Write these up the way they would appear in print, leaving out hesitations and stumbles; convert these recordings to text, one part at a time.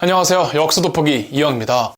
안녕하세요. 역수 돋보기 이영입니다.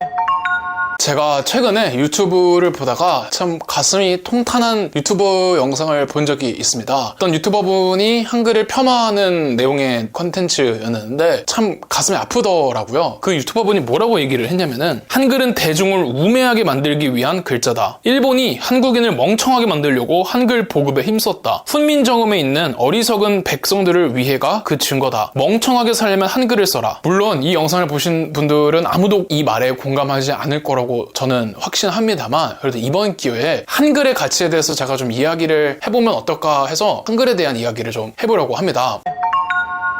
제가 최근에 유튜브를 보다가 참 가슴이 통탄한 유튜버 영상을 본 적이 있습니다. 어떤 유튜버분이 한글을 폄하하는 내용의 컨텐츠였는데 참 가슴이 아프더라고요. 그 유튜버분이 뭐라고 얘기를 했냐면은 한글은 대중을 우매하게 만들기 위한 글자다. 일본이 한국인을 멍청하게 만들려고 한글 보급에 힘썼다. 훈민정음에 있는 어리석은 백성들을 위해가 그 증거다. 멍청하게 살려면 한글을 써라. 물론 이 영상을 보신 분들은 아무도 이 말에 공감하지 않을 거라고 저는 확신합니다만, 그래도 이번 기회에 한글의 가치에 대해서 제가 좀 이야기를 해보면 어떨까 해서 한글에 대한 이야기를 좀 해보려고 합니다.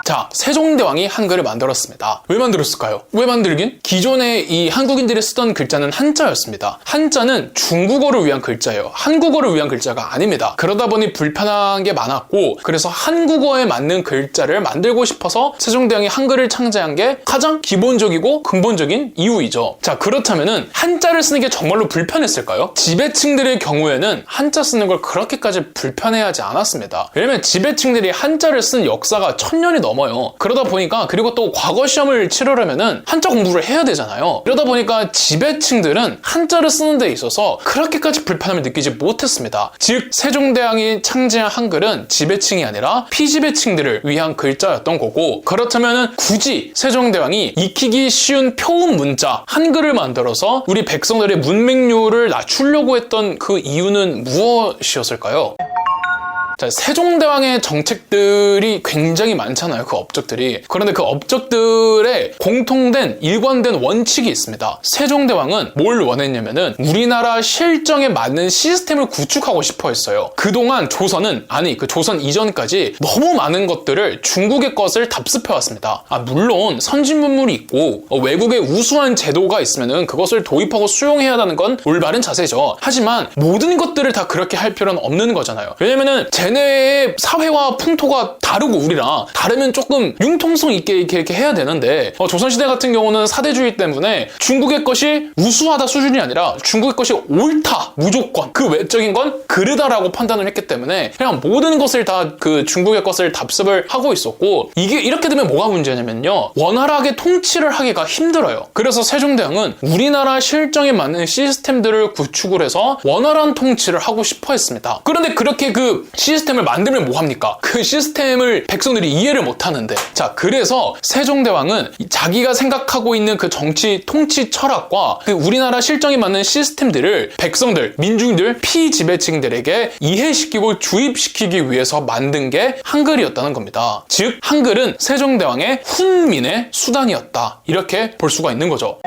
자, 세종대왕이 한글을 만들었습니다. 왜 만들었을까요? 왜 만들긴? 기존에 이 한국인들이 쓰던 글자는 한자였습니다. 한자는 중국어를 위한 글자예요. 한국어를 위한 글자가 아닙니다. 그러다 보니 불편한 게 많았고, 그래서 한국어에 맞는 글자를 만들고 싶어서 세종대왕이 한글을 창제한 게 가장 기본적이고 근본적인 이유이죠. 자, 그렇다면은 한자를 쓰는 게 정말로 불편했을까요? 지배층들의 경우에는 한자 쓰는 걸 그렇게까지 불편해하지 않았습니다. 왜냐면 지배층들이 한자를 쓴 역사가 1000년이 넘어요. 그러다 보니까, 그리고 또 과거 시험을 치르려면은 한자 공부를 해야 되잖아요. 그러다 보니까 지배층들은 한자를 쓰는 데 있어서 그렇게까지 불편함을 느끼지 못했습니다. 즉, 세종대왕이 창제한 한글은 지배층이 아니라 피지배층들을 위한 글자였던 거고, 그렇다면은 굳이 세종대왕이 익히기 쉬운 표음 문자 한글을 만들어서 우리 백성들의 문맹률을 낮추려고 했던 그 이유는 무엇이었을까요? 자, 세종대왕의 정책들이 굉장히 많잖아요. 그 업적들이. 그런데 그 업적들의 공통된 일관된 원칙이 있습니다. 세종대왕은 뭘 원했냐면은 우리나라 실정에 맞는 시스템을 구축하고 싶어 했어요. 그동안 조선은, 아니 그 조선 이전까지 너무 많은 것들을 중국의 것을 답습해 왔습니다. 물론 선진문물이 있고 외국의 우수한 제도가 있으면은 그것을 도입하고 수용해야 하는 건 올바른 자세죠. 하지만 모든 것들을 다 그렇게 할 필요는 없는 거잖아요. 왜냐면은 쟤네의 사회와 풍토가 다르고 우리랑 다르면 조금 융통성 있게 이렇게 해야 되는데, 조선시대 같은 경우는 사대주의 때문에 중국의 것이 우수하다 수준이 아니라 중국의 것이 옳다 무조건, 그 외적인 건 그르다라고 판단을 했기 때문에 그냥 모든 것을 다 그 중국의 것을 답습을 하고 있었고, 이게 이렇게 되면 뭐가 문제냐면요, 원활하게 통치를 하기가 힘들어요. 그래서 세종대왕은 우리나라 실정에 맞는 시스템들을 구축을 해서 원활한 통치를 하고 싶어 했습니다. 그런데 그렇게 그 시스템을 만들면 뭐합니까? 그 시스템을 백성들이 이해를 못하는데. 자, 그래서 세종대왕은 자기가 생각하고 있는 그 정치 통치 철학과 그 우리나라 실정에 맞는 시스템들을 백성들, 민중들, 피지배층들에게 이해시키고 주입시키기 위해서 만든 게 한글이었다는 겁니다. 즉, 한글은 세종대왕의 훈민의 수단이었다, 이렇게 볼 수가 있는 거죠.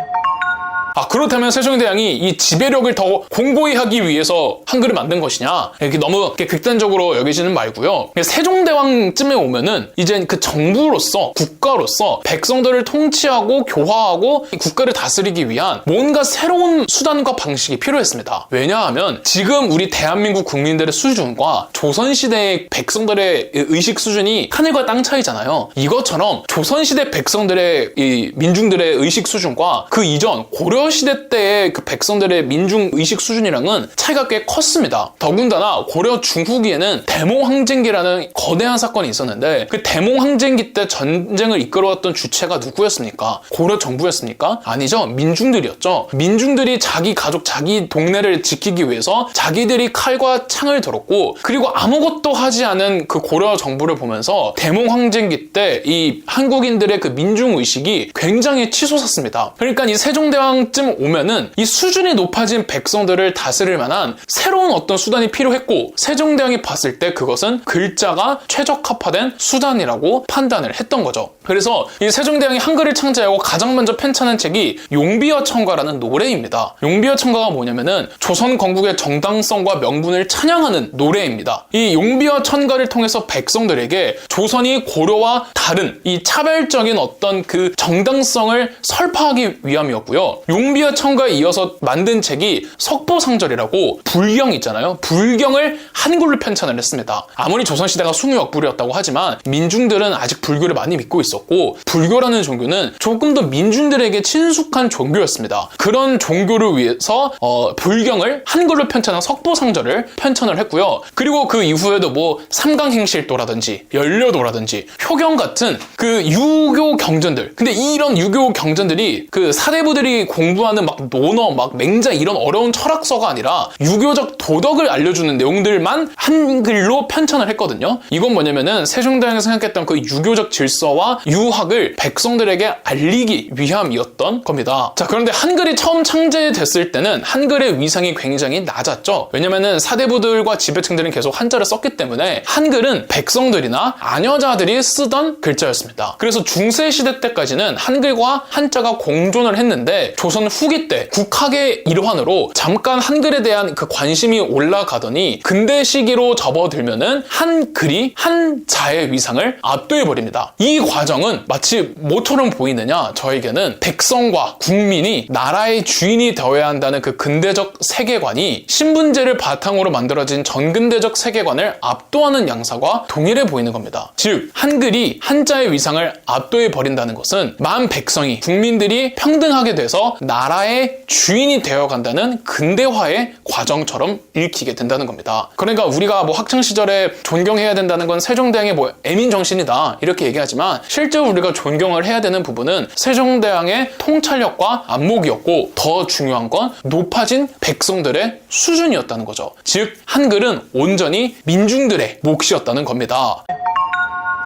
그렇다면 세종대왕이 이 지배력을 더 공고히 하기 위해서 한글을 만든 것이냐, 이렇게 너무 이렇게 극단적으로 여기지는 말고요. 세종대왕쯤에 오면은 이제 그 정부로서, 국가로서 백성들을 통치하고 교화하고 국가를 다스리기 위한 뭔가 새로운 수단과 방식이 필요했습니다. 왜냐하면 지금 우리 대한민국 국민들의 수준과 조선시대의 백성들의 의식 수준이 하늘과 땅 차이잖아요. 이것처럼 조선시대 백성들의, 이 민중들의 의식 수준과 그 이전 고려 시대 때의 그 백성들의 민중 의식 수준이랑은 차이가 꽤 컸습니다. 더군다나 고려 중후기에는 대몽항쟁기라는 거대한 사건이 있었는데, 그 대몽항쟁기 때 전쟁을 이끌어왔던 주체가 누구였습니까? 고려 정부였습니까? 아니죠. 민중들이었죠. 민중들이 자기 가족, 자기 동네를 지키기 위해서 자기들이 칼과 창을 들었고, 그리고 아무것도 하지 않은 그 고려 정부를 보면서 대몽항쟁기 때 이 한국인들의 그 민중 의식이 굉장히 치솟았습니다. 그러니까 이 세종대왕쯤 오면은 이 수준이 높아진 백성들을 다스릴 만한 새로운 어떤 수단이 필요했고, 세종대왕이 봤을 때 그것은 글자가 최적화된 수단이라고 판단을 했던 거죠. 그래서 이 세종대왕이 한글을 창제하고 가장 먼저 편찬한 책이 용비어천가라는 노래입니다. 용비어천가가 뭐냐면은 조선 건국의 정당성과 명분을 찬양하는 노래입니다. 이 용비어천가를 통해서 백성들에게 조선이 고려와 다른 이 차별적인 어떤 그 정당성을 설파하기 위함이었고요. 공비와 청가에 이어서 만든 책이 석보상절이라고 불경 있잖아요. 불경을 한글로 편찬을 했습니다. 아무리 조선시대가 숭유역불이었다고 하지만 민중들은 아직 불교를 많이 믿고 있었고, 불교라는 종교는 조금 더 민중들에게 친숙한 종교였습니다. 그런 종교를 위해서 불경을 한글로 편찬한 석보상절을 편찬을 했고요. 그리고 그 이후에도 뭐 삼강행실도라든지 연려도라든지 효경 같은 그 유교 경전들, 근데 이런 유교 경전들이 그 사대부들이 공부하는 막 논어, 막 맹자 이런 어려운 철학서가 아니라 유교적 도덕을 알려주는 내용들만 한글로 편찬을 했거든요. 이건 뭐냐면은 세종대왕이 생각했던 그 유교적 질서와 유학을 백성들에게 알리기 위함이었던 겁니다. 자, 그런데 한글이 처음 창제됐을 때는 한글의 위상이 굉장히 낮았죠. 왜냐면은 사대부들과 지배층들은 계속 한자를 썼기 때문에 한글은 백성들이나 아녀자들이 쓰던 글자였습니다. 그래서 중세시대 때까지는 한글과 한자가 공존을 했는데, 조선 후기 때 국학의 일환으로 잠깐 한글에 대한 그 관심이 올라가더니 근대 시기로 접어들면은 한글이 한자의 위상을 압도해버립니다. 이 과정은 마치 뭐처럼 보이느냐, 저에게는 백성과 국민이 나라의 주인이 되어야 한다는 그 근대적 세계관이 신분제를 바탕으로 만들어진 전근대적 세계관을 압도하는 양상과 동일해 보이는 겁니다. 즉, 한글이 한자의 위상을 압도해버린다는 것은 만 백성이, 국민들이 평등하게 돼서 나라의 주인이 되어간다는 근대화의 과정처럼 읽히게 된다는 겁니다. 그러니까 우리가 뭐 학창시절에 존경해야 된다는 건 세종대왕의 뭐 애민정신이다 이렇게 얘기하지만, 실제로 우리가 존경을 해야 되는 부분은 세종대왕의 통찰력과 안목이었고, 더 중요한 건 높아진 백성들의 수준이었다는 거죠. 즉, 한글은 온전히 민중들의 몫이었다는 겁니다.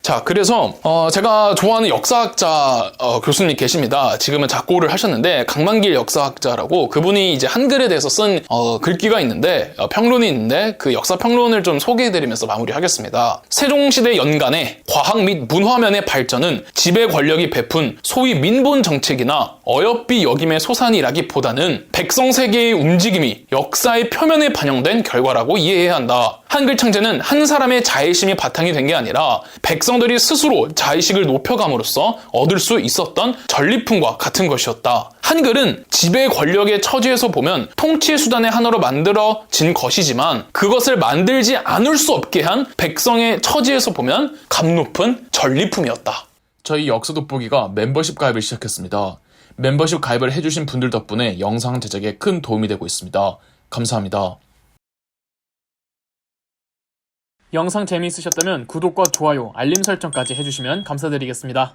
자, 그래서 제가 좋아하는 역사학자 교수님 계십니다. 지금은 작고를 하셨는데, 강만길 역사학자라고, 그분이 이제 한글에 대해서 쓴 글귀가 있는데, 평론이 있는데, 그 역사 평론을 좀 소개해드리면서 마무리하겠습니다. 세종시대 연간에 과학 및 문화면의 발전은 지배 권력이 베푼 소위 민본 정책이나 어여삐 역임의 소산이라기보다는 백성 세계의 움직임이 역사의 표면에 반영된 결과라고 이해해야 한다. 한글 창제는 한 사람의 자의심이 바탕이 된 게 아니라 백성들이 스스로 자의식을 높여감으로써 얻을 수 있었던 전리품과 같은 것이었다. 한글은 지배 권력의 처지에서 보면 통치 수단의 하나로 만들어진 것이지만, 그것을 만들지 않을 수 없게 한 백성의 처지에서 보면 값 높은 전리품이었다. 저희 역사 돋보기가 멤버십 가입을 시작했습니다. 멤버십 가입을 해주신 분들 덕분에 영상 제작에 큰 도움이 되고 있습니다. 감사합니다. 영상 재미있으셨다면 구독과 좋아요, 알림 설정까지 해주시면 감사드리겠습니다.